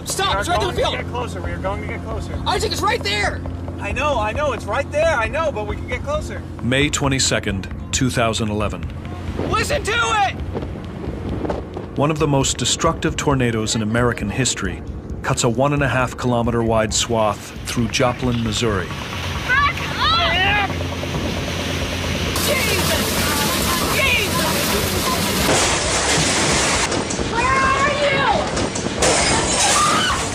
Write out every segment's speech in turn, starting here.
Stop! Stop! It's right there in the field! Get closer. We are going to get closer. Isaac, it's right there! I know. It's right there. I know, but we can get closer. May 22nd, 2011. Listen to it! One of the most destructive tornadoes in American history cuts a 1.5 kilometer wide swath through Joplin, Missouri. Back up! Jesus! Jesus! Where are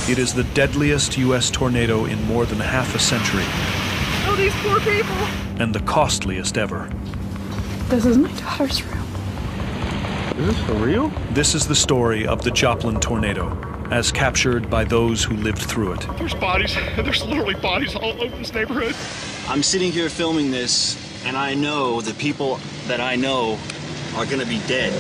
you? It is the deadliest U.S. tornado in more than half a century. Oh, these poor people. And the costliest ever. This is my daughter's room. Is this for real? This is the story of the Joplin tornado, as captured by those who lived through it. There's bodies. There's literally bodies all over this neighborhood. I'm sitting here filming this, and I know the people that I know are gonna be dead.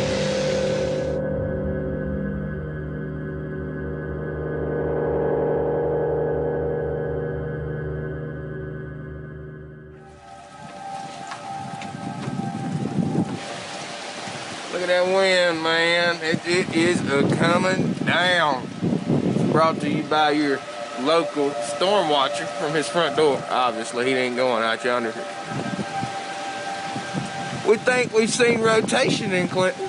Look at that wind, man. It is coming down. Brought to you by your local storm watcher from his front door. Obviously, he ain't going out yonder. We think we've seen rotation in Clinton.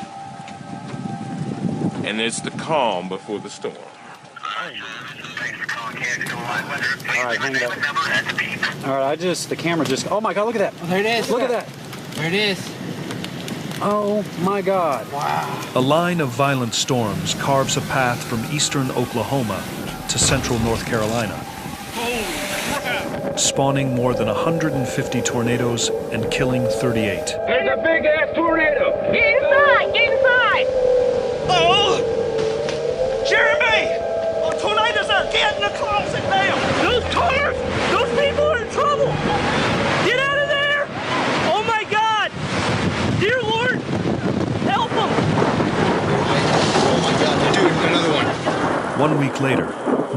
And it's the calm before the storm. Alright, hang up. Alright, the camera just, oh my God, look at that. Oh, there it is. Look at that. There it is. Oh my God. Wow. A line of violent storms carves a path from eastern Oklahoma to central North Carolina, spawning more than 150 tornadoes and killing 38. There's a big-ass tornado. Get inside! Get inside! Oh! Jeremy! Oh, tornadoes are getting the closet now! Those cars! Those people are in trouble! Get out of there! Oh my God! Dear Lord! Help them! Oh my God, dude, another one. 1 week later,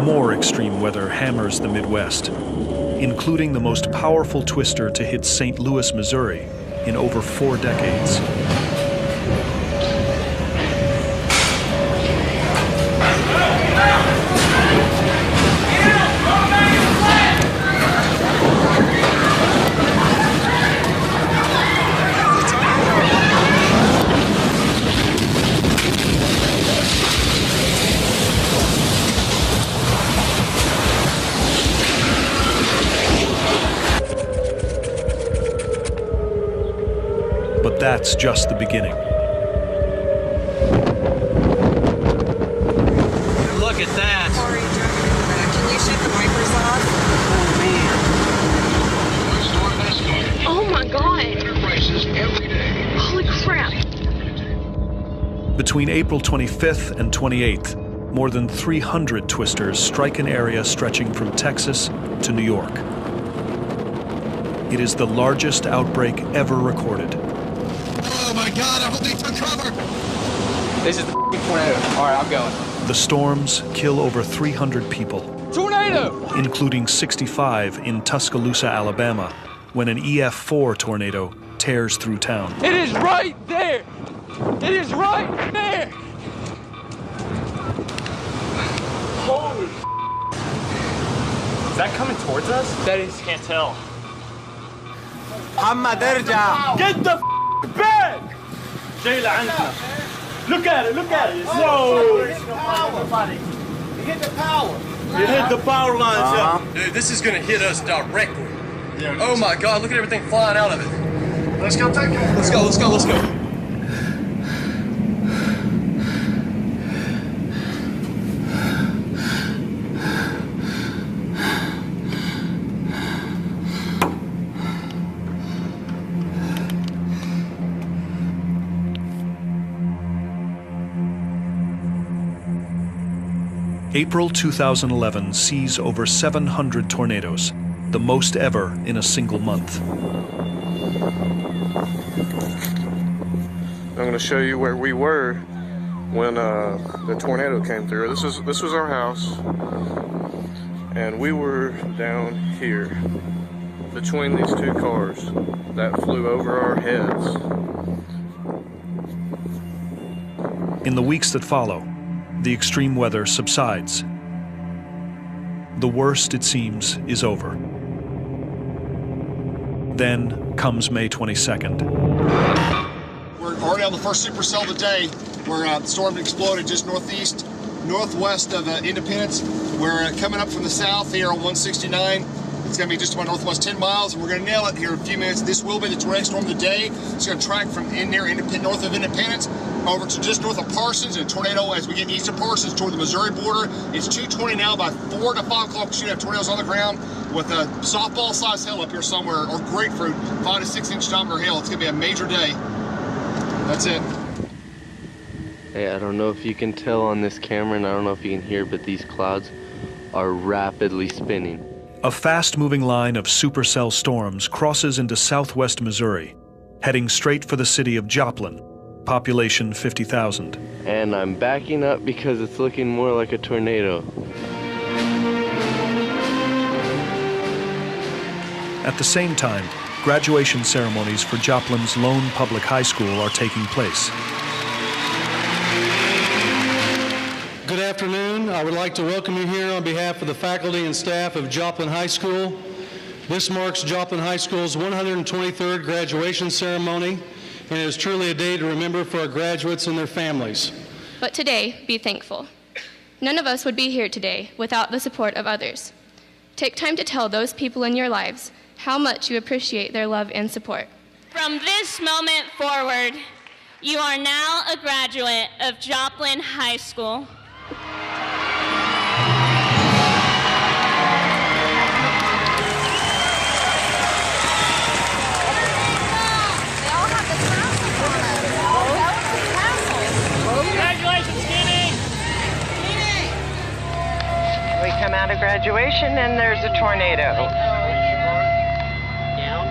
more extreme weather hammers the Midwest, including the most powerful twister to hit St. Louis, Missouri in over 4 decades. But that's just the beginning. Look at that. Sorry, Joe, congratulations, the wipers off. Oh my God! Holy crap! Between April 25th and 28th, more than 300 twisters strike an area stretching from Texas to New York. It is the largest outbreak ever recorded. Oh my God, I hope they took cover. This is the tornado. All right, I'm going. The storms kill over 300 people, Tornado! including 65 in Tuscaloosa, Alabama, when an EF5 tornado tears through town. It is right there! It is right there! Holy Is that coming towards us? That is... Can't tell. Get the bed! Look at it, look at it. Whoa! It hit the power. It hit the power lines, yeah. Dude, this is gonna hit us directly. Oh my God, look at everything flying out of it. Let's go take it. Let's go, let's go, let's go. April 2011 sees over 700 tornadoes, the most ever in a single month. I'm going to show you where we were when the tornado came through. This was our house, and we were down here between these two cars that flew over our heads. In the weeks that follow, the extreme weather subsides, The worst, it seems, is over. Then comes May 22nd. We're already on the first supercell of the day, where the storm exploded just northwest of Independence. We're coming up from the south here on 169. It's going to be just about northwest 10 miles, and we're going to nail it here in a few minutes. This will be the tornadic storm of the day. It's going to track from north of Independence over to just north of Parsons, and a tornado as we get east of Parsons toward the Missouri border. It's 2:20 now. By 4 to 5 o'clock, we should have tornadoes on the ground with a softball-sized hail up here somewhere, or grapefruit, 5 to 6 inch diameter hail. It's going to be a major day. That's it. Hey, I don't know if you can tell on this camera, and I don't know if you can hear, but these clouds are rapidly spinning. A fast-moving line of supercell storms crosses into southwest Missouri, heading straight for the city of Joplin, population 50,000. And I'm backing up because it's looking more like a tornado. At the same time, graduation ceremonies for Joplin's lone public high school are taking place. Good afternoon. I would like to welcome you here on behalf of the faculty and staff of Joplin High School. This marks Joplin High School's 123rd graduation ceremony, and it is truly a day to remember for our graduates and their families. But today, be thankful. None of us would be here today without the support of others. Take time to tell those people in your lives how much you appreciate their love and support. From this moment forward, you are now a graduate of Joplin High School. Congratulations, Skinny! We come out of graduation and there's a tornado. Down?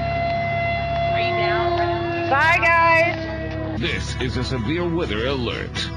Are you down? Bye, guys! This is a severe weather alert.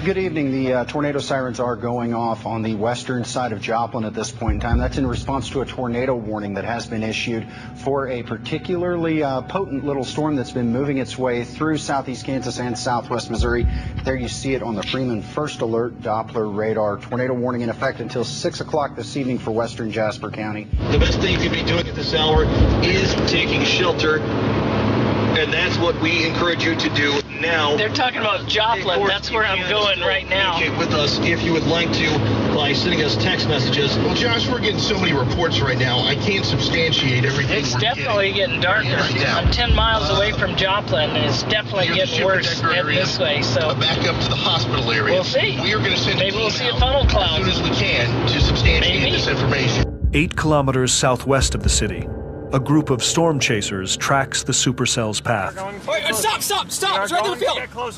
Good evening. The tornado sirens are going off on the western side of Joplin at this point in time. That's in response to a tornado warning that has been issued for a particularly potent little storm that's been moving its way through southeast Kansas and southwest Missouri. There you see it on the Freeman First Alert Doppler radar. Tornado warning in effect until 6 o'clock this evening for western Jasper County. The best thing you could be doing at this hour is taking shelter, and that's what we encourage you to do now. They're talking about Joplin. That's where I'm going right now. Communicate with us if you would like to by sending us text messages. Well, Josh, we're getting so many reports right now. I can't substantiate everything. It's definitely getting darker. I'm 10 miles away from Joplin, and it's definitely getting worse heading this way. So back up to the hospital area. We'll see. We are going to send maybe we'll see a funnel cloud as soon as we can to substantiate this information. 8 kilometers southwest of the city, a group of storm chasers tracks the supercell's path. Wait, stop! It's right in the field.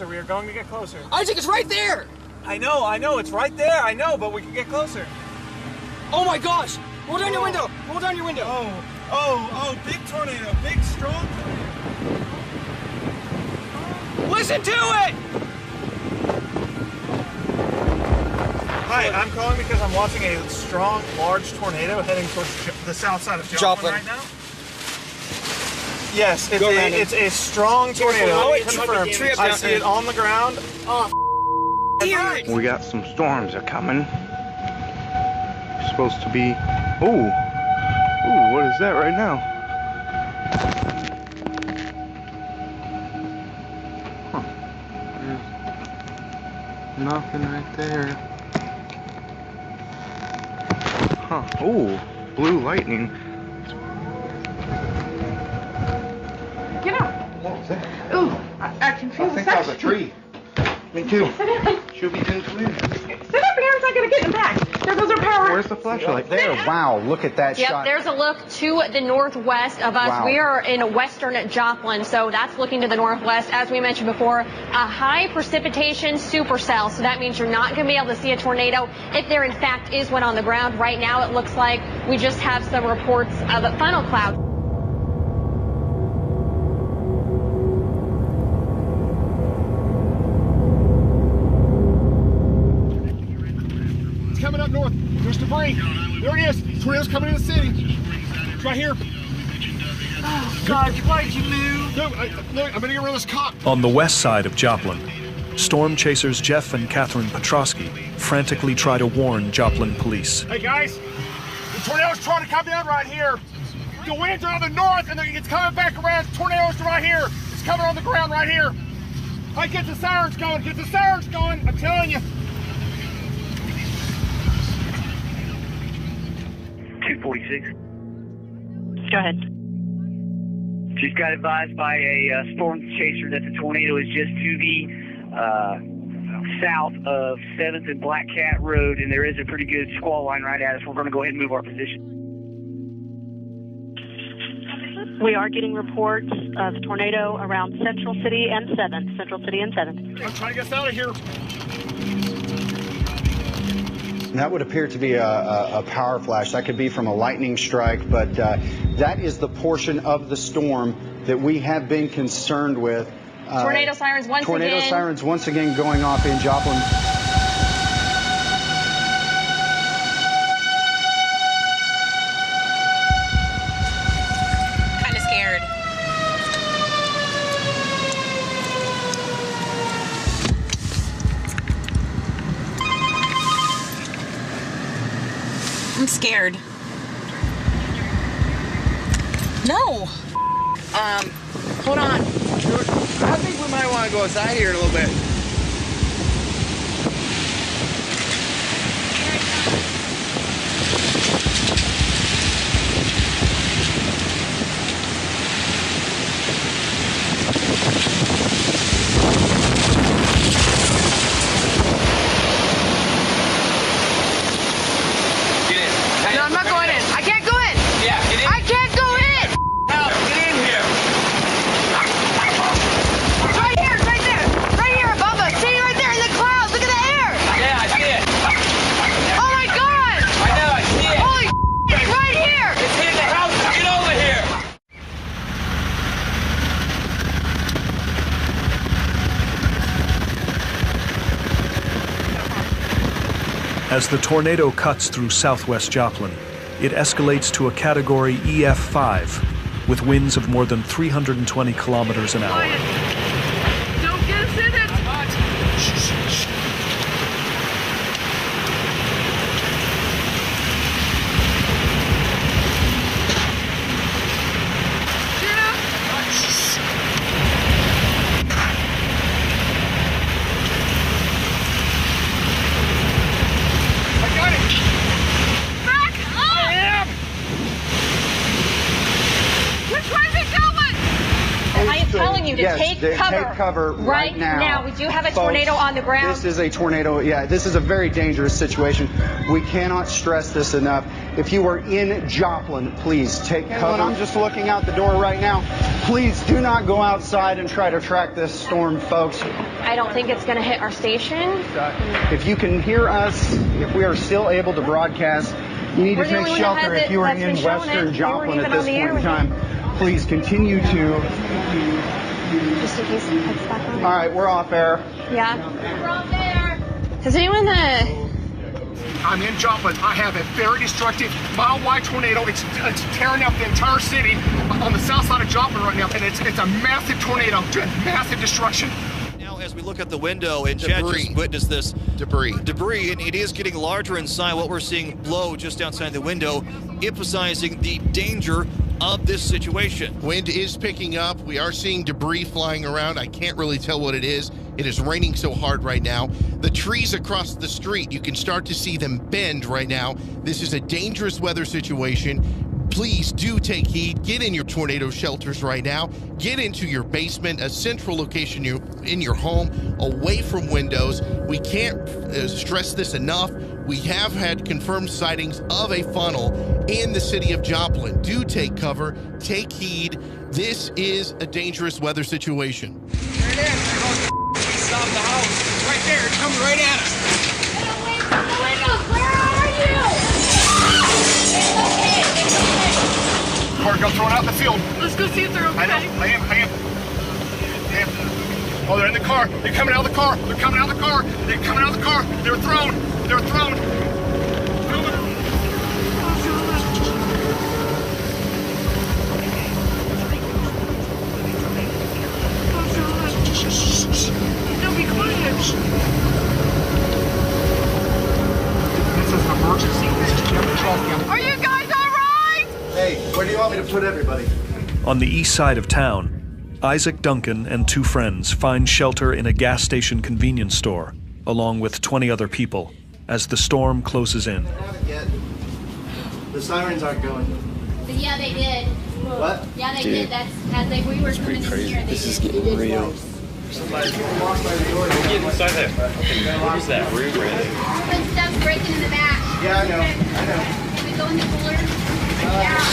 We are going to get closer. Isaac, it's right there. I know, it's right there. I know, but we can get closer. Oh my gosh! Roll down your window. Oh, big tornado, big strong tornado. Listen to it. Hi, I'm calling because I'm watching a strong, large tornado heading towards the south side of Joplin right now. Yes, it's a strong tornado. Confirmed. I see it on the ground. We got some storms are coming. Supposed to be. Ooh, what is that right now? Huh. There's nothing right there. Huh. Ooh, blue lightning. Get out. What was that? Ooh, I can feel I think that was a tree. Me too. Should be doing to it. Sit up here, it's not going to get in the back. There goes our power. Where's the flashlight? There. Wow, look at that shot. Yep, there's a look to the northwest of us. Wow. We are in western Joplin, so that's looking to the northwest. As we mentioned before, a high precipitation supercell, so that means you're not going to be able to see a tornado if there in fact is one on the ground. Right now it looks like we just have some reports of a funnel cloud. Coming up north. There's debris. There it is. Tornado's coming in the city. It's right here. Oh, God, why'd you move? No, I'm going to get rid of this cop. On the west side of Joplin, storm chasers Jeff and Catherine Petrosky frantically try to warn Joplin police. Hey guys, the tornado's trying to come down right here. The winds are on the north and it's coming back around. The tornado's right here. It's coming on the ground right here. Hey, get the sirens going, get the sirens going, I'm telling you. 246. Go ahead. Just got advised by a storm chaser that the tornado is just to the south of 7th and Black Cat Road, and there is a pretty good squall line right at us. We're going to go ahead and move our position. We are getting reports of tornado around Central City and 7th. Central City and 7th. I'm trying to get us out of here. That would appear to be a power flash. That could be from a lightning strike, but that is the portion of the storm that we have been concerned with. Tornado sirens once again. Tornado sirens once again going off in Joplin. Kind of scared. I'm scared. No. Hold on. I think we might want to go outside here a little bit. No, I'm not going in. I can't go in. Yeah, get in. I can't go in. Help, get in here. Right here, right there. Right here above us. See right there in the clouds. Look at the air. Yeah, I see it. Oh my God. I know, I see it. Holy it's right here. It's in the house. Get over here. As the tornado cuts through southwest Joplin, it escalates to a category EF5 with winds of more than 320 kilometers an hour. Don't get us in it. Yes, take cover right now. We do have a Folks, tornado on the ground. This is a tornado. Yeah, this is a very dangerous situation. We cannot stress this enough. If you are in Joplin, please take cover. I'm just looking out the door right now. Please do not go outside and try to track this storm, folks. I don't think it's going to hit our station. If you can hear us, if we are still able to broadcast, you need to take shelter. If you are in western Joplin at this point in time, please continue to... Just in case it cuts back on. All right, we're off air. Yeah. We're off air. Has anyone I'm in Joplin. I have a very destructive mile-wide tornado. It's tearing up the entire city on the south side of Joplin right now, and it's a massive tornado, massive destruction. Now, as we look out the window, and Chad just witnessed this debris, and it is getting larger inside. What we're seeing blow just outside the window, emphasizing the danger of this situation. Wind is picking up. We are seeing debris flying around. I can't really tell what it is. It is raining so hard right now. The trees across the street, you can start to see them bend right now. This is a dangerous weather situation. Please do take heed. Get in your tornado shelters right now. Get into your basement, a central location in your home, away from windows. We can't stress this enough. We have had confirmed sightings of a funnel in the city of Joplin. Do take cover, take heed. This is a dangerous weather situation. There it is. There goes stop the house. Right there. It's coming right at us. Where are you? Car got thrown out in the field. Let's go see if they're okay. I am. Oh, they're in the car. They're coming out of the car. They're coming out of the car. They're coming out of the car. They're thrown. They're thrown. No, be quiet. emergency. This is Jim Trump. Are you guys all right? Hey, where do you want me to put everybody? On the east side of town, Isaac Duncan and 2 friends find shelter in a gas station convenience store, along with 20 other people, as the storm closes in. The sirens aren't going. Yeah, they did. What? Yeah, they did. That's as we were coming in here. This is getting real. Somebody walked by the door. Get inside there. What is that? Room ready. When stuff's breaking in the back. Yeah, I know. Can we go in the cooler? Yeah.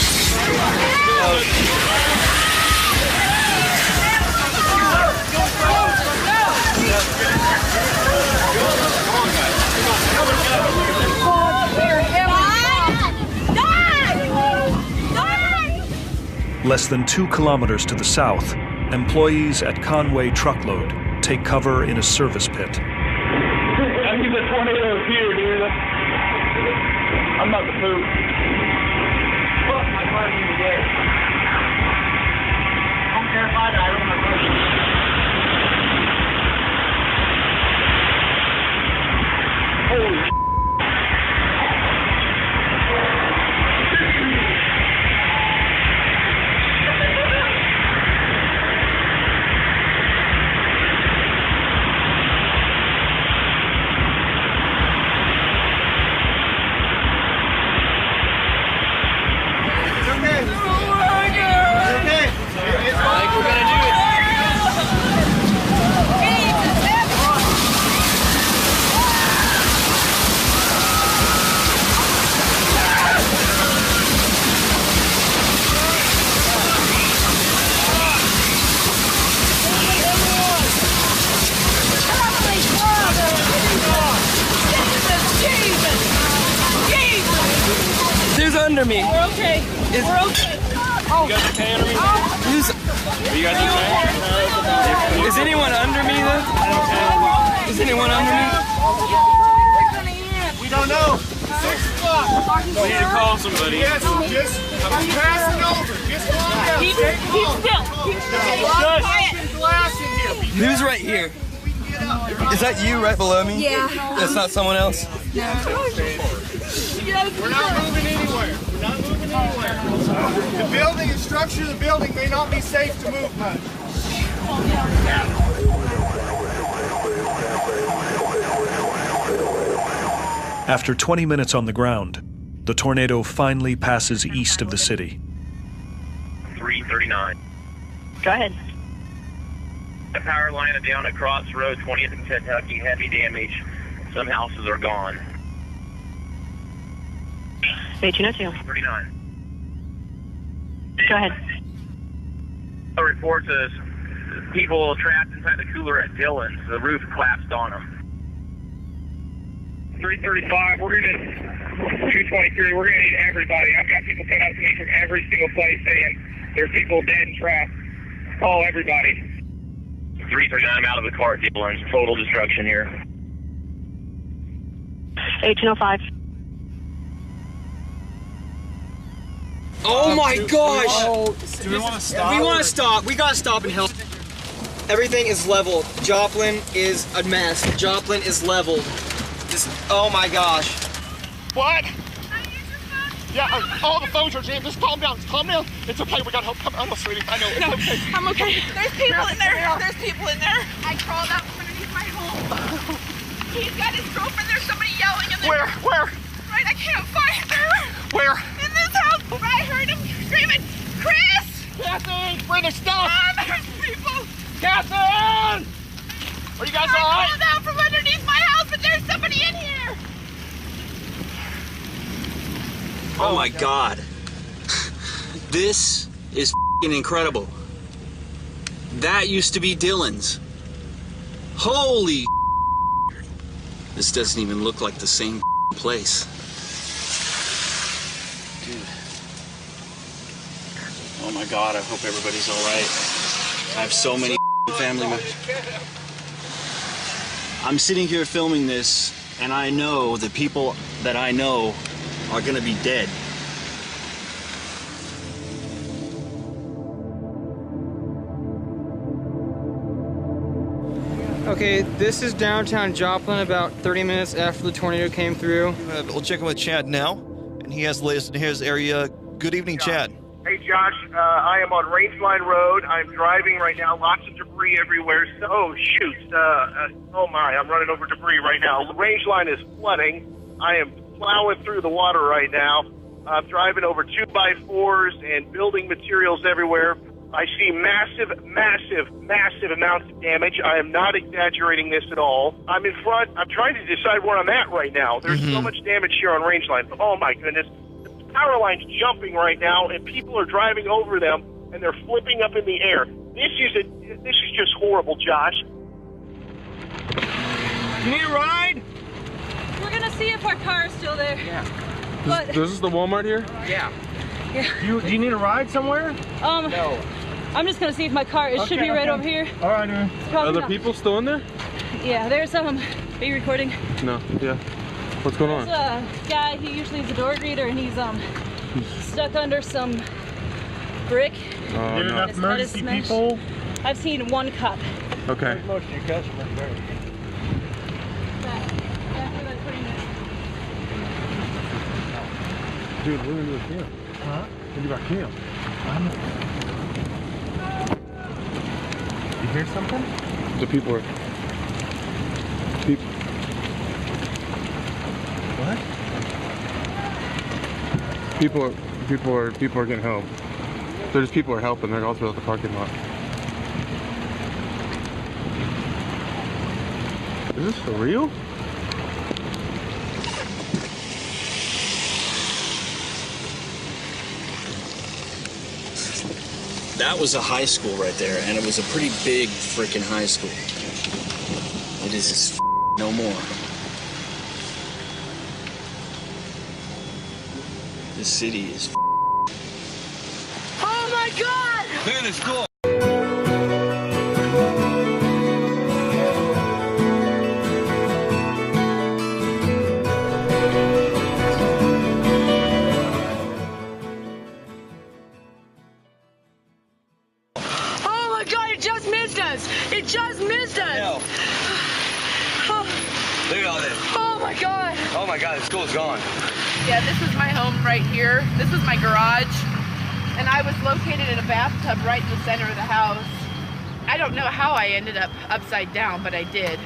Less than 2 kilometers to the south, employees at Conway Truckload take cover in a service pit. I think the tornado is here, dude. I'm about to poop. Fuck, my car's in the dead. I'm terrified that I don't have my car. Holy shit. Who's under me? We're okay. We're okay. You guys okay under me? Who's? Are you guys okay? Is anyone under me then? Is anyone under me? We don't know. 6 o'clock. We need to call somebody. Yes, just pass it over. Just calm down. Keep still. Keep still. Glass in here. Who's right here? Is that you right below me? Yeah. That's not someone else? No. We're not moving anywhere. We're not moving anywhere. The building, the structure of the building may not be safe to move much. After 20 minutes on the ground, the tornado finally passes east of the city. 339. Go ahead. The power line down across Road 20th and Kentucky, heavy damage. Some houses are gone. 1802. 39. Go ahead. A report says people trapped inside the cooler at Dillon's. The roof collapsed on them. 335, we're going to 223, we're going to need everybody. I've got people coming out to me from every single place saying there's people dead and trapped. Call everybody. 339, I'm out of the car at Dillon's. Total destruction here. 1805. Oh my gosh! Do we want to stop? We want to stop. We gotta stop and help. Everything is leveled. Joplin is a mess. Joplin is leveled. Oh my gosh. What? Yeah, all the phones are jammed. Just calm down. Calm down. It's okay. We got help. Come on, sweetie. I know. It's okay. I'm okay. There's people in there. There's people in there. I crawled out from underneath my home. He's got his girlfriend. There's somebody yelling in there. Where? Right, I can't find her. Where? In this house. I heard him screaming, Chris! Catherine, bring the stuff. There's people. Catherine! Are you guys all right? I crawled out from underneath my house, but there's somebody in here. Oh my God. This is f***ing incredible. That used to be Dillon's. Holy This doesn't even look like the same place. Dude. Oh my God, I hope everybody's all right. I have so many family members. I'm sitting here filming this, and I know the people that I know are gonna be dead. Okay, this is downtown Joplin about 30 minutes after the tornado came through. We'll check in with Chad now, and he has the latest in his area. Good evening, Chad. Hey, Josh. I am on Rangeline Road. I'm driving right now. Lots of debris everywhere. Oh, shoot. Oh, my. I'm running over debris right now. The Rangeline is flooding. I am plowing through the water right now. I'm driving over 2x4s and building materials everywhere. I see massive, massive, massive amounts of damage. I am not exaggerating this at all. I'm in front. I'm trying to decide where I'm at right now. There's so much damage here on Rangeline. Oh, my goodness. The power line's jumping right now, and people are driving over them, and they're flipping up in the air. This is just horrible, Josh. You need a ride? We're gonna see if our car is still there. Yeah. But This is the Walmart here? yeah. Do you need a ride somewhere? No. I'm just gonna see if my car. It should be right over here. All right, man. Are there not. people still in there? Yeah. There's Are you recording? No. Yeah. What's going on? There's a guy. He usually is a door greeter, and he's stuck under some brick. Oh, no. Enough emergency people? I've seen one cop. Okay. Most of your customers there. Dude, we're gonna do a camp. Huh? What about camp? You hear something? The people are... What? People are getting help. There's people are helping. They're also at the parking lot. Is this for real? That was a high school right there, and it was a pretty big freaking high school. It is no more. This city is Oh my God! Man, it's cool. Oh my God, it just missed us! It just missed us! No. Look at all this. Oh my God! Oh my God, the school's gone. Yeah, this is my home right here. This is my garage. And I was located in a bathtub right in the center of the house. I don't know how I ended up upside down, but I did.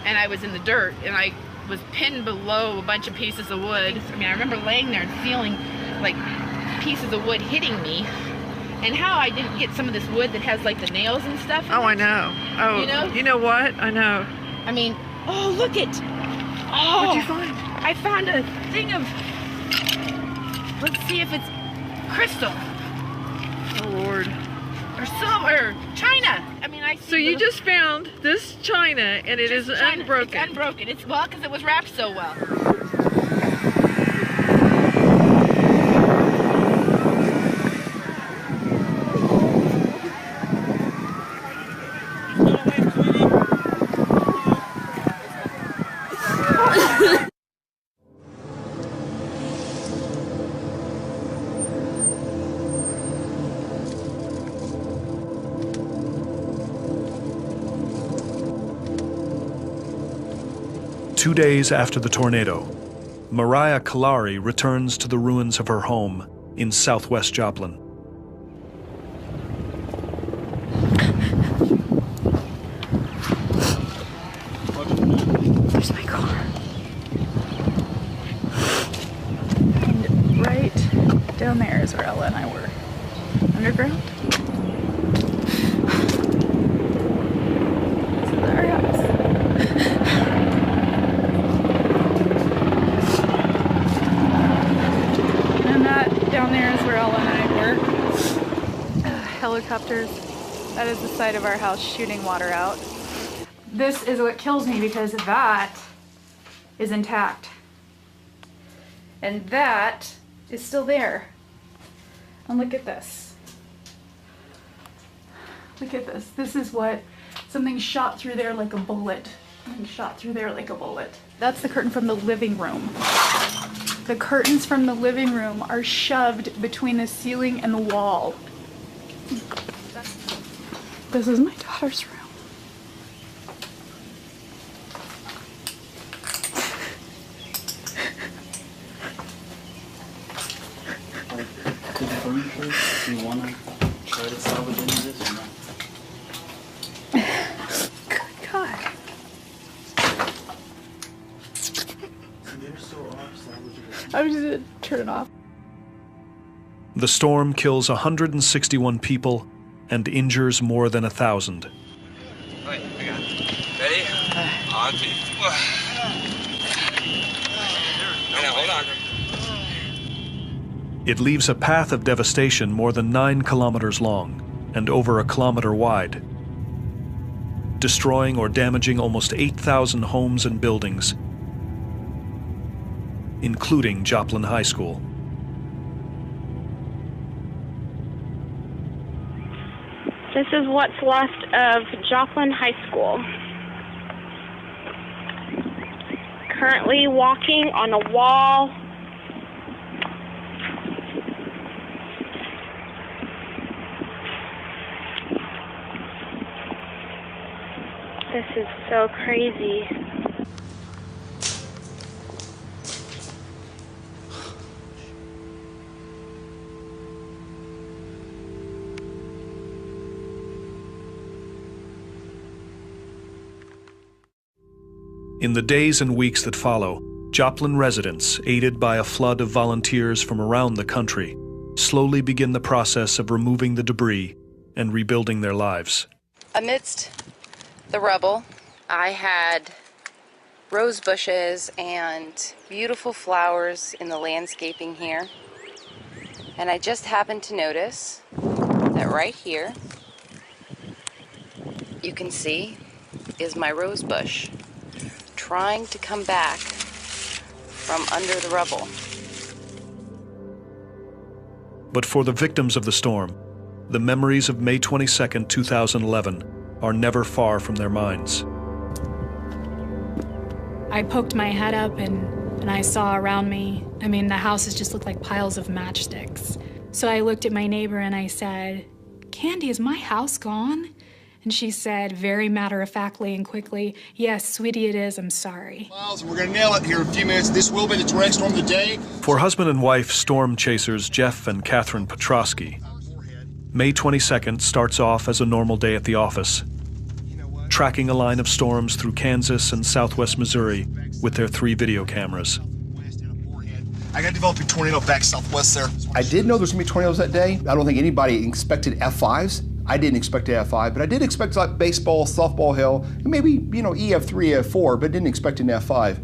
And I was in the dirt, and I was pinned below a bunch of pieces of wood. I mean, I remember laying there and feeling like pieces of wood hitting me. And how I didn't get some of this wood that has like the nails and stuff in Oh, it. I know. Oh, You know what? I know. I mean, oh, look it. Oh, What'd you find? I found a thing of, let's see if it's crystal. Oh, Lord. Or silver, china. I mean, I see. So you just found this china, and it is China. unbroken. It's unbroken. It's well, because it was wrapped so well. Two days after the tornado, Mariah Kalari returns to the ruins of her home in southwest Joplin. There's my car. And right down there is where Ella and I were. Underground. This is our house. And that down there is where Ella and I were. Helicopters. That is the side of our house shooting water out. This is what kills me because that is intact. And that is still there. And look at this. Look at this. This is what something shot through there like a bullet. Something shot through there like a bullet. That's the curtain from the living room. The curtains from the living room are shoved between the ceiling and the wall. This is my daughter's room. furniture? Do you want to try to salvage any of this or not? God. I'm just gonna turn it off. The storm kills 161 people and injures more than 1,000. Right, I got it. Ready? On to you. Hold on. It leaves a path of devastation more than 9 kilometers long and over 1 kilometer wide, destroying or damaging almost 8,000 homes and buildings, including Joplin High School. This is what's left of Joplin High School. Currently walking on a wall. This is so crazy. In the days and weeks that follow, Joplin residents, aided by a flood of volunteers from around the country, slowly begin the process of removing the debris and rebuilding their lives. Amidst the rubble, I had rose bushes and beautiful flowers in the landscaping here. And I just happened to notice that right here, you can see, is my rose bush trying to come back from under the rubble. But for the victims of the storm, the memories of May 22, 2011 are never far from their minds. I poked my head up and I saw around me, the houses just looked like piles of matchsticks. So I looked at my neighbor and I said, "Candy, is my house gone?" And she said, very matter-of-factly and quickly, "Yes, sweetie, it is. I'm sorry." We're going to nail it here in a few minutes. This will be the tornadic storm of the day. For husband and wife storm chasers Jeff and Catherine Petrosky, May 22nd starts off as a normal day at the office, tracking a line of storms through Kansas and southwest Missouri with their 3 video cameras. I got to develop a tornado back southwest there. I did know there's going to be tornadoes that day. I don't think anybody expected F5s. I didn't expect F5, but I did expect like baseball, softball hail, and maybe, EF3, EF4, but didn't expect an F5.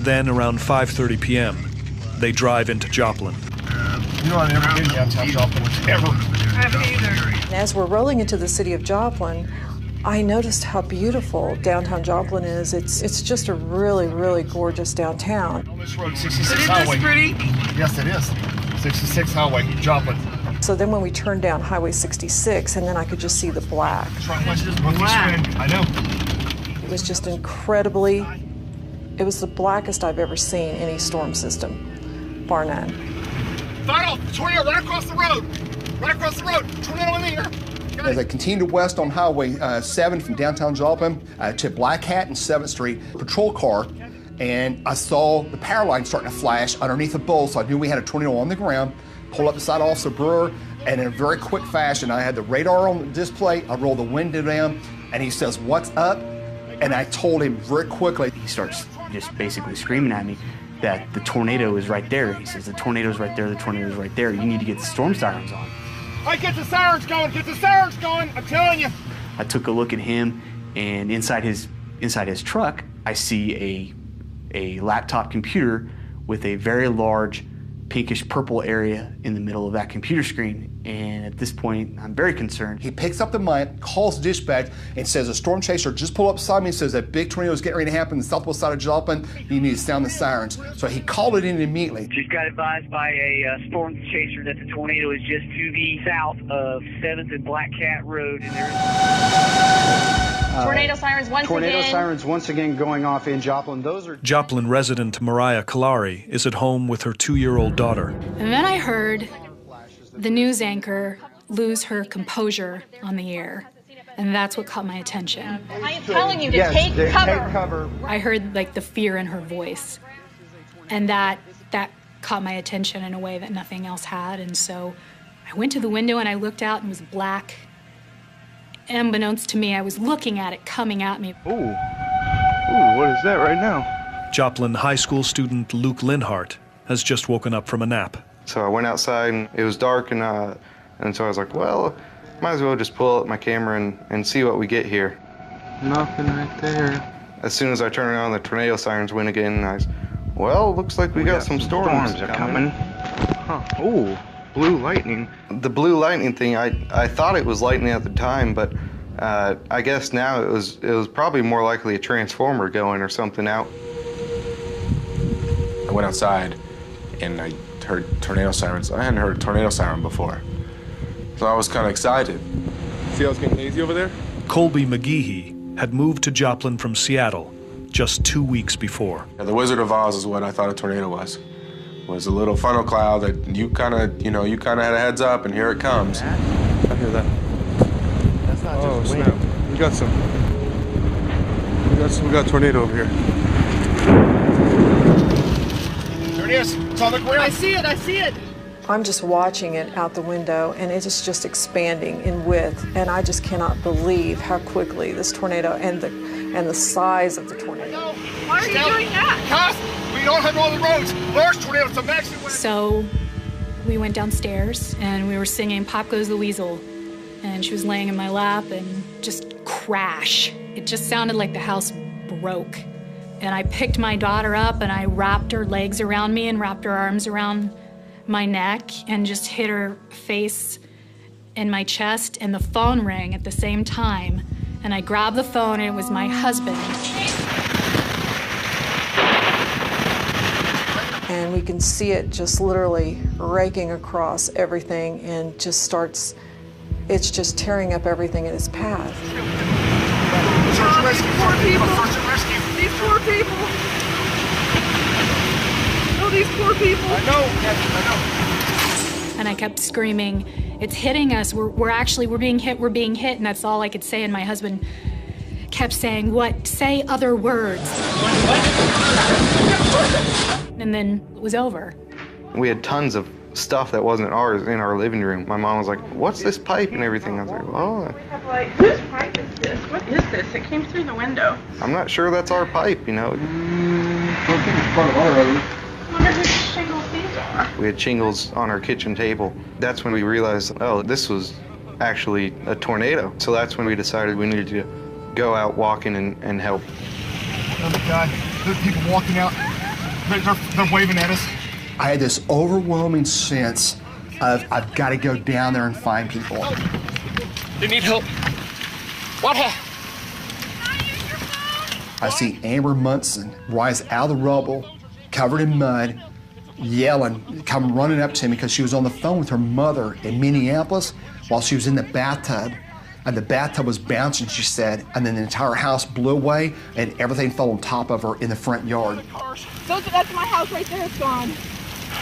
Then around 5:30 p.m., they drive into Joplin. I've never been downtown Joplin, ever. I haven't either. As we're rolling into the city of Joplin, I noticed how beautiful downtown Joplin is. It's just a really, really gorgeous downtown. On this road, 66 Isn't Highway. this pretty? Yes, it is. 66 Highway, Joplin. So then when we turned down Highway 66, and then I could just see the black. I know. It was just incredibly, it was the blackest I've ever seen any storm system, bar none. Final tornado right across the road. Right across the road. Tornado in the air. As I continued west on Highway 7 from downtown Joplin to Black Hat and 7th Street, patrol car, and I saw the power line starting to flash underneath a bowl, so I knew we had a tornado on the ground. Pulled up beside Officer Brewer, and in a very quick fashion, I had the radar on the display, I rolled the window down, and he says, "What's up?" And I told him very quickly. He starts just basically screaming at me that the tornado is right there. He says, "The tornado's right there, the tornado's right there. You need to get the storm sirens on." All right, get the sirens going, get the sirens going, I'm telling you. I took a look at him, and inside his truck, I see a laptop computer with a very large pinkish purple area in the middle of that computer screen. And at this point, I'm very concerned. He picks up the mic, calls dispatch, and says a storm chaser just pulled up beside me and says that big tornado is getting ready to happen in the southwest side of Joplin. You need to sound the sirens. So he called it in immediately. Just got advised by a storm chaser that the tornado is just to the south of 7th and Black Cat Road. And Tornado sirens once again. Tornado sirens once again going off in Joplin. Those are Joplin resident Mariah Kalari is at home with her 2-year-old daughter. And then I heard the news anchor lose her composure on the air. And that's what caught my attention. I am telling you to take cover. Take cover. I heard like the fear in her voice. And that caught my attention in a way that nothing else had. And so I went to the window and I looked out and it was black. Unbeknownst to me, I was looking at it coming at me. Ooh, what is that right now? Joplin high school student Luke Linhart has just woken up from a nap. So I went outside and it was dark, and so I was like, well, might as well just pull up my camera and see what we get here. Nothing right there. As soon as I turned around, the tornado sirens went again, and I was, well, looks like we got some storms are coming. Huh. Ooh, blue lightning. The blue lightning thing, I thought it was lightning at the time, but I guess now it was probably more likely a transformer going or something out. I went outside and I heard tornado sirens. I hadn't heard a tornado siren before, so I was kind of excited. See how it's getting hazy over there? Colby McGeehee had moved to Joplin from Seattle just 2 weeks before. The Wizard of Oz is what I thought a tornado was a little funnel cloud that you kind of had a heads up, and here it comes. I hear that. That's not just wind. Snap. We got a tornado over here. There it is. It's on the ground. I see it. I'm just watching it out the window, and it is just expanding in width, and I just cannot believe how quickly this tornado and the size of the tornado. Why are you doing that? Because we don't have all the roads. Large tornadoes, the maximum. So we went downstairs and we were singing Pop Goes the Weasel, and she was laying in my lap and just crash. It just sounded like the house broke. And I picked my daughter up and I wrapped her legs around me and wrapped her arms around my neck and just hit her face in my chest, and the phone rang at the same time. And I grabbed the phone and it was my husband. And we can see it just literally raking across everything and it's just tearing up everything in its path. Search and rescue. Poor people. Search and rescue. These poor people. Oh, these poor people. I know. And I kept screaming, it's hitting us, we're being hit, and that's all I could say. And my husband kept saying, what? Say other words. And then it was over. We had tons of stuff that wasn't ours in our living room. My mom was like, what's this pipe and everything? I was like, oh. We have like, whose pipe is this? What is this? It came through the window. I'm not sure that's our pipe, you know. I think it's part of our hose. I wonder whose shingles these are. We had shingles on our kitchen table. That's when we realized, oh, this was actually a tornado. So that's when we decided we needed to go out walking and help. Oh my God, there's people walking out. They're waving at us. I had this overwhelming sense of I've got to go down there and find people. They need help. What happened? I see Amber Munson rise out of the rubble, covered in mud, yelling, come running up to me because she was on the phone with her mother in Minneapolis while she was in the bathtub. And the bathtub was bouncing, she said, and then the entire house blew away and everything fell on top of her in the front yard. That's my house right there. It's gone.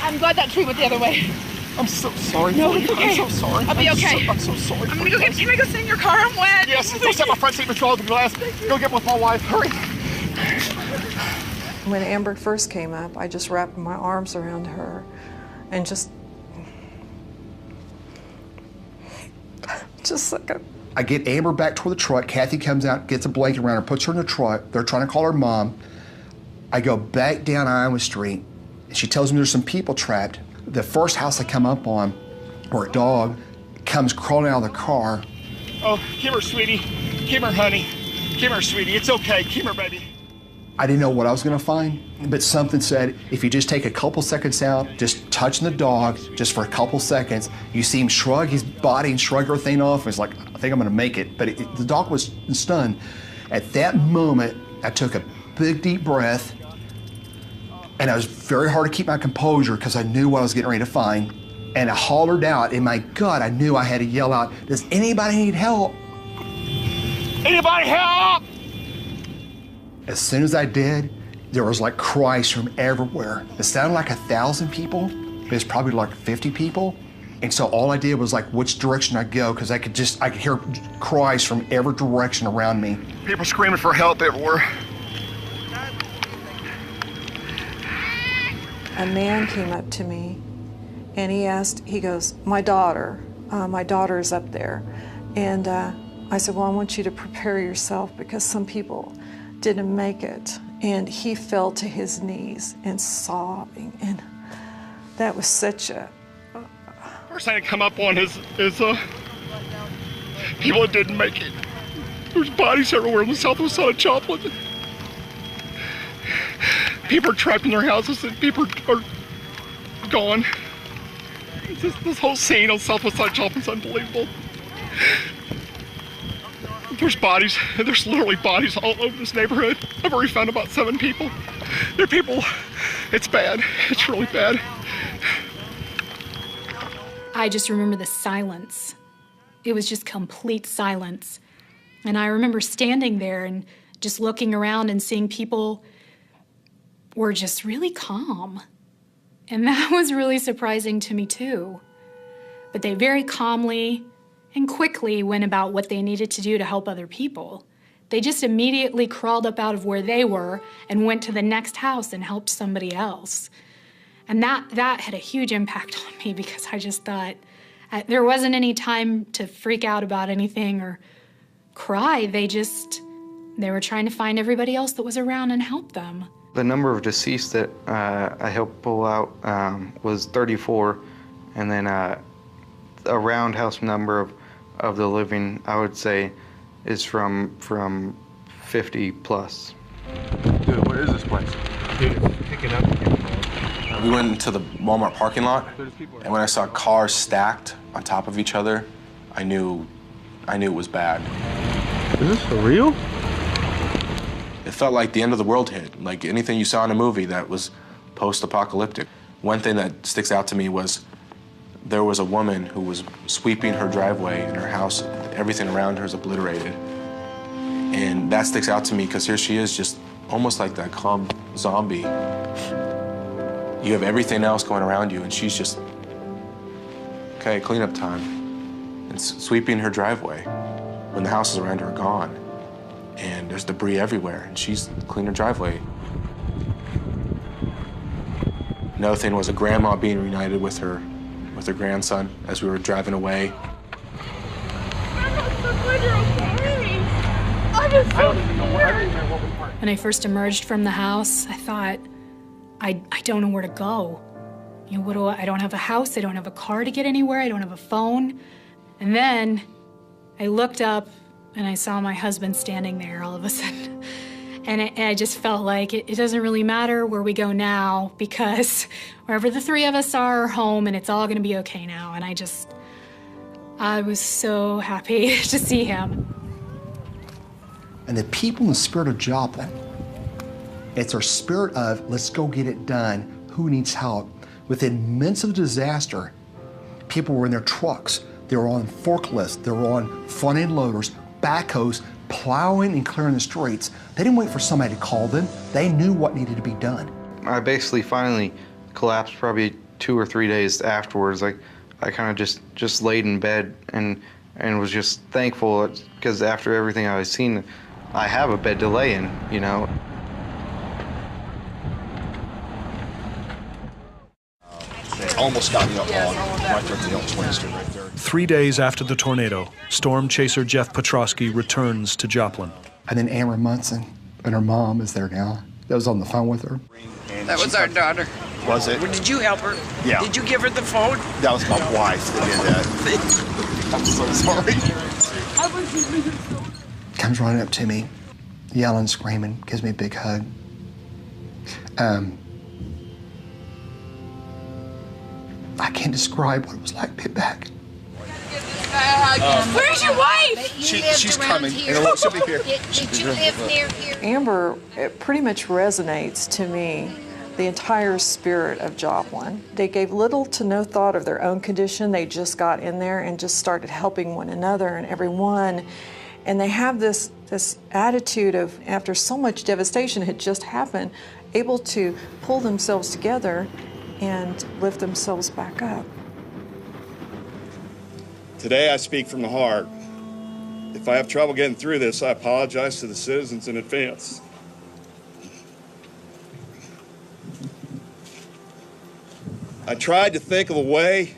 I'm glad that tree went the other way. I'm so sorry. No, it's okay. I'm so sorry. I'll be okay. I'm so sorry. I'm gonna go get you. Go sit in your car. I'm wet. Yes, go set my front seat with all the glass. Go get with my wife. Hurry. When Amber first came up, I just wrapped my arms around her and just like a... I get Amber back toward the truck. Kathy comes out, gets a blanket around her, puts her in the truck. They're trying to call her mom. I go back down Iowa Street, and she tells me there's some people trapped. The first house I come up on, where a dog comes crawling out of the car. Oh, come here, sweetie. Come here, honey. Come here, sweetie. It's okay. Come here, baby. I didn't know what I was gonna find, but something said, if you just take a couple seconds out, just touching the dog, just for a couple seconds, you see him shrug his body and shrug everything off. It's like, I think I'm gonna make it. But the dog was stunned. At that moment, I took a big, deep breath, and it was very hard to keep my composure because I knew what I was getting ready to find. And I hollered out, in my gut, I knew I had to yell out, does anybody need help? Anybody help? As soon as I did, there was like cries from everywhere. It sounded like 1,000 people, but it's probably like 50 people. And so all I did was like which direction I go, because I could hear cries from every direction around me. People screaming for help everywhere. a man came up to me and he goes, my daughter is up there. And I said, well, I want you to prepare yourself because some people didn't make it. And he fell to his knees and sobbing. And that was such a... First thing I come up on is people that didn't make it. There's bodies everywhere on the southwest side of Joplin. People are trapped in their houses and people are gone. This whole scene on the southwest side of Joplin is unbelievable. There's bodies, there's literally bodies all over this neighborhood. I've already found about 7 people. There are people, it's bad, it's really bad. I just remember the silence. It was just complete silence. And I remember standing there and just looking around and seeing people were just really calm. And that was really surprising to me too. But they very calmly and quickly went about what they needed to do to help other people. They just immediately crawled up out of where they were and went to the next house and helped somebody else. And that had a huge impact on me because I just thought there wasn't any time to freak out about anything or cry. They were trying to find everybody else that was around and help them. The number of deceased that I helped pull out was 34, and then a roundhouse number of the living, I would say, is from 50 plus. Dude, what is this place? Dude, picking up. We went into the Walmart parking lot, and when I saw cars stacked on top of each other, I knew it was bad. Is this for real? It felt like the end of the world hit, like anything you saw in a movie that was post-apocalyptic. One thing that sticks out to me was there was a woman who was sweeping her driveway in her house. Everything around her is obliterated. And that sticks out to me because here she is, just almost like that calm zombie. You have everything else going around you, and she's just, okay, cleanup time. And sweeping her driveway when the houses around her are gone. And there's debris everywhere, and she's cleaning her driveway. Another thing was a grandma being reunited with her grandson as we were driving away. When I first emerged from the house, I thought, I don't know where to go. You know, I don't have a house, I don't have a car to get anywhere, I don't have a phone. And then I looked up and I saw my husband standing there all of a sudden. And I just felt like it doesn't really matter where we go now because wherever the 3 of us are home and it's all gonna be okay now. And I was so happy to see him. And the people in the spirit of Joplin, it's our spirit of let's go get it done, who needs help. Within minutes of disaster, people were in their trucks, they were on forklifts, they were on front-end loaders, backhoes, plowing and clearing the streets. They didn't wait for somebody to call them. They knew what needed to be done. I basically finally collapsed probably 2 or 3 days afterwards. Like I kind of just laid in bed and was just thankful because after everything I was seen, I have a bed to lay in, you know. They almost got me up on right there at the Elks Street right there. 3 days after the tornado, storm chaser Jeff Petrosky returns to Joplin. And then Amber Munson and her mom is there now. That was on the phone with her. That was our daughter. Was it? Did you help her? Yeah. Did you give her the phone? That was my wife that did that. I'm so sorry. Comes running up to me, yelling, screaming, gives me a big hug. I can't describe what it was like to be back. Where's your wife? She's coming. She'll be here. Did you live near here? Amber, it pretty much resonates to me, the entire spirit of Joplin. They gave little to no thought of their own condition. They just got in there and just started helping one another and everyone. And they have this attitude of, after so much devastation had just happened, able to pull themselves together and lift themselves back up. Today I speak from the heart. If I have trouble getting through this, I apologize to the citizens in advance. I tried to think of a way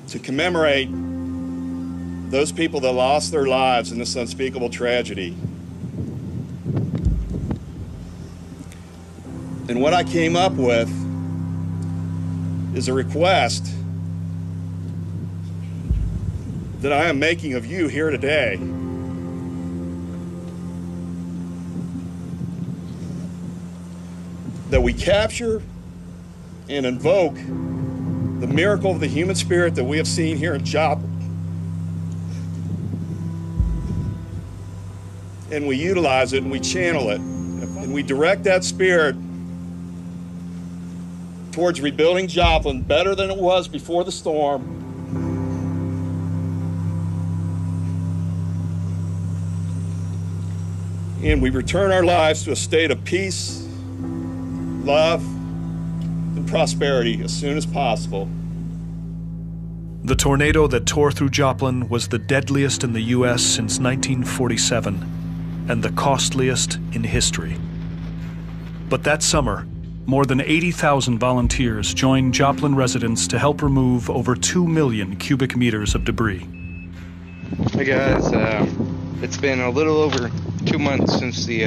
to commemorate those people that lost their lives in this unspeakable tragedy. And what I came up with is a request that I am making of you here today. That we capture and invoke the miracle of the human spirit that we have seen here in Joplin. And we utilize it and we channel it and we direct that spirit towards rebuilding Joplin better than it was before the storm. And we return our lives to a state of peace, love, and prosperity as soon as possible. The tornado that tore through Joplin was the deadliest in the U.S. since 1947 and the costliest in history. But that summer, more than 80,000 volunteers joined Joplin residents to help remove over 2 million cubic meters of debris. Hey guys, it's been a little over 2 months since the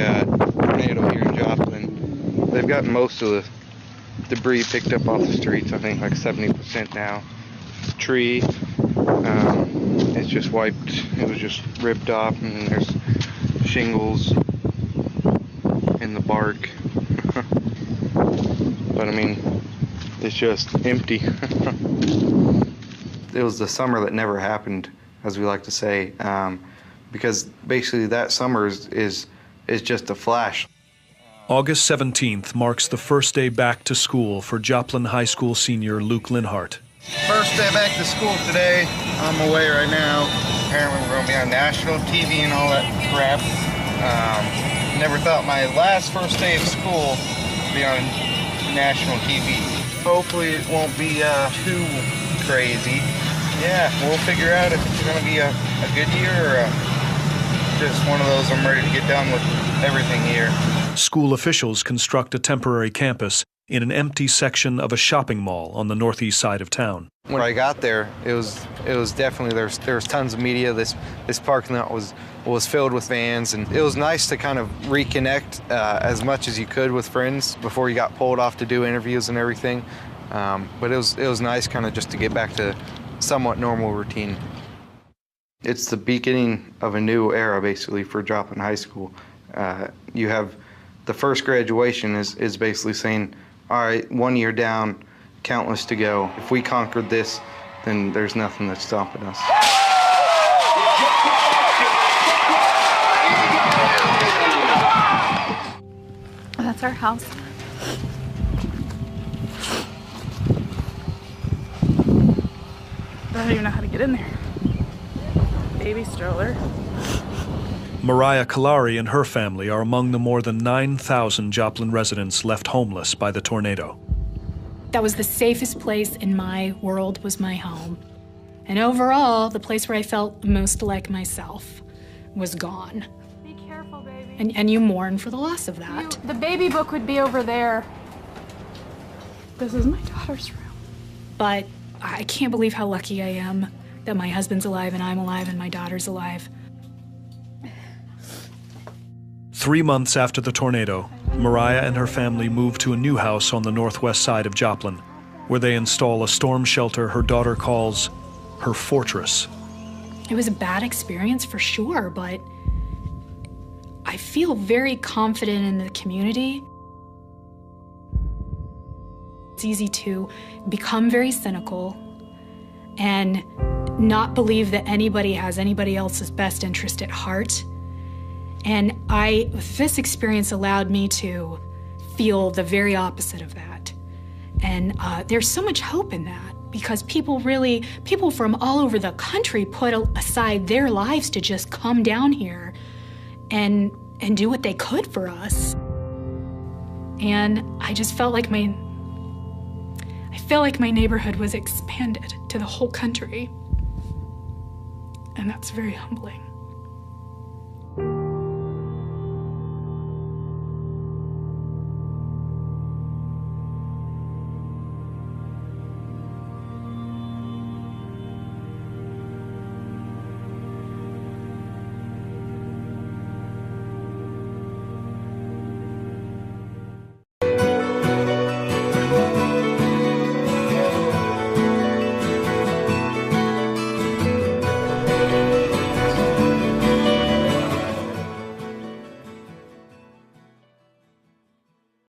tornado here in Joplin. They've gotten most of the debris picked up off the streets, I think like 70% now. The tree, it's just wiped, it was just ripped off, and there's shingles in the bark. But I mean, it's just empty. It was the summer that never happened, as we like to say, because basically that summer is just a flash. August 17th marks the first day back to school for Joplin High School senior Luke Linhart. First day back to school today. I'm away right now. Apparently we're going to be on national TV and all that crap. Never thought my last first day of school would be on national TV. Hopefully it won't be too crazy. Yeah, we'll figure out if it's going to be a good year or just one of those I'm ready to get done with everything here. School officials construct a temporary campus in an empty section of a shopping mall on the northeast side of town. When I got there, it was definitely, there was tons of media. This parking lot was filled with vans, and it was nice to kind of reconnect as much as you could with friends before you got pulled off to do interviews and everything. But it was nice kind of just to get back to somewhat normal routine. It's the beginning of a new era basically for Joplin High School. You have the first graduation is basically saying, all right, 1 year down, countless to go. If we conquered this, then there's nothing that's stopping us. That's our house. I don't even know how to get in there. Baby stroller. Mariah Kalari and her family are among the more than 9,000 Joplin residents left homeless by the tornado. That was the safest place in my world, was my home. And overall, the place where I felt most like myself was gone. Be careful, baby. And you mourn for the loss of that. The baby book would be over there. This is my daughter's room. But I can't believe how lucky I am that my husband's alive and I'm alive and my daughter's alive. 3 months after the tornado, Mariah and her family moved to a new house on the northwest side of Joplin, where they install a storm shelter her daughter calls her fortress. It was a bad experience for sure, but I feel very confident in the community. It's easy to become very cynical and not believe that anybody has anybody else's best interest at heart. And this experience allowed me to feel the very opposite of that. And there's so much hope in that, because people from all over the country put aside their lives to just come down here and do what they could for us. And I just felt like my neighborhood was expanded to the whole country. And that's very humbling.